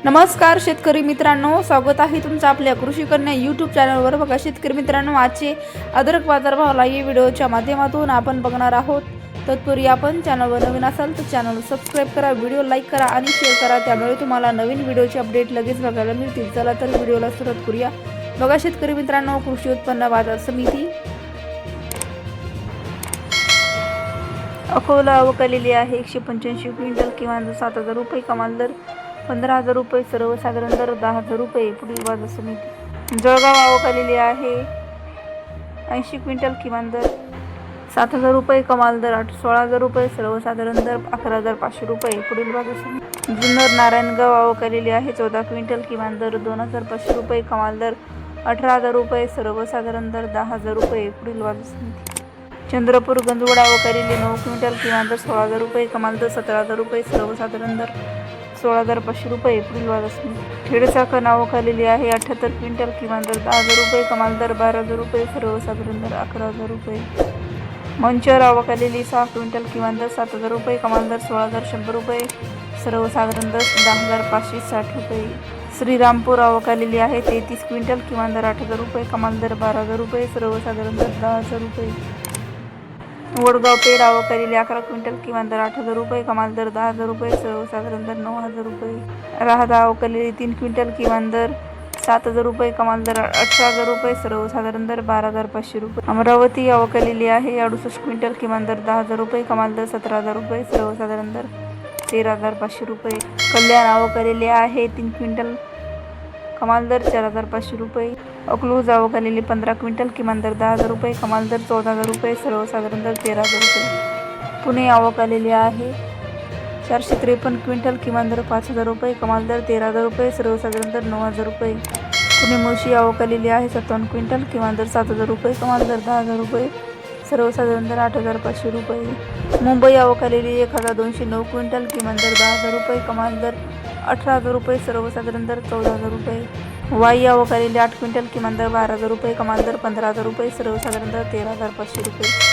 नमस्कार शेतकरी मित्रांनो, स्वागत आहे तुमचं आपल्या कृषी कन्या यूट्यूब चॅनलवर। बघा शेतकरी मित्रांनो, आजचे अद्रक बाजारभाव या व्हिडिओच्या माध्यमातून आपण बघणार आहोत। तत्पूर्वी आपण चॅनलवर नवीन असाल तर चॅनल सबस्क्राइब करा, व्हिडिओ लाईक करा आणि शेअर करा, त्यामुळे तुम्हाला नवीन व्हिडिओचे अपडेट लगेच बघायला मिळतील। चला तर व्हिडिओला सुरुवात करूया। बघा शेतकरी मित्रांनो, कृषी उत्पन्न बाजार समिती अकोला अवकालेली आहे 185 क्विंटल, किमान 7,000 रुपये, कमाल दर 15,000 रुपये, सर्वसाधारण दर 10,000 रुपये। पुढील बाजार समिती जळगाव अवकालेली आहे 80 क्विंटल, किमान दर 7,000 रुपये, कमाल दर 16,000 रुपये, सर्वसाधारण दर 11,500 रुपये। पुढील बाजार समिती जुन्नर नारायणगाव अवकालेली आहे 14 क्विंटल, किमान दर 2,500 रुपये, कमाल दर 18,000 रुपये, सर्वसाधारण दर 10,000 रुपये। पुढील बाजार समिती चंद्रपूर गंजवडा अवकालेली 9 क्विंटल, किमान दर 16,000 रुपये, कमाल दर 17,000 रुपये, सर्वसाधारण दर 16,500 रुपये। पुढील बाजार समिती खेडचाकण अवकालेली आहे 78 क्विंटल, किमान दर 10,000 रुपये, कमाल दर 12,000 रुपये, सर्वसाधारण दर 11,000 रुपये। मंचर अवकालेली 6 क्विंटल, किमान दर 7,000 रुपये, कमाल दर 16,100 रुपये, सर्वसाधारण दर 10,560 रुपये। श्रीरामपूर अवकालेली आहे 33 क्विंटल, किमान दर 8,000 रुपये, कमाल दर 12,000 रुपये, सर्वसाधारण दर 10,000 रुपये। वडगाव पेठ अवकालेली 11 क्विंटल, किमान दर 8,000 रुपये, कमाल दर 10,000 रुपये, सर्वसाधारण दर 9,000 रुपये। राहता अवकालेली 3 क्विंटल, किमान दर 7,000 रुपये, कमाल दर 18,000 रुपये, सर्वसाधारण दर 12,500 रुपये। अमरावती अवकालेली आहे 68 क्विंटल, किमान दर 10,000 रुपये, कमाल दर 17,000 रुपये, सर्वसाधारण दर 13,500 रुपये। कल्याण अवकालेली आहे 3 क्विंटल, कमाल दर 4,500 रुपये। अकलूज अवकालेली 15 क्विंटल, किमान दर 10,000 रुपये, कमाल दर 14,000 रुपये, सर्वसाधारण दर 13,000 रुपये। पुणे अवकालेली आहे 453 क्विंटल, किमान दर 5,000 रुपये, कमाल दर 13,000 रुपये, सर्वसाधारण दर 9,000 रुपये। पुणे मुळशी अवकालेली आहे 57 क्विंटल, किमान दर 7,000 रुपये, कमाल दर 10,000 रुपये, सर्वसाधारण दर 8,500 रुपये। मुंबई अवकालेली 1,209 क्विंटल, किमान दर 10,000 रुपये, कमाल दर 18,000 रुपये, सर्वसाधारण दर 14,000 रुपये। वाई अवकालेली 8 क्विंटल, किमान दर 12,000 रुपये, कमाल दर 15,000 रुपये, सर्वसाधारण दर 13,500 रुपये।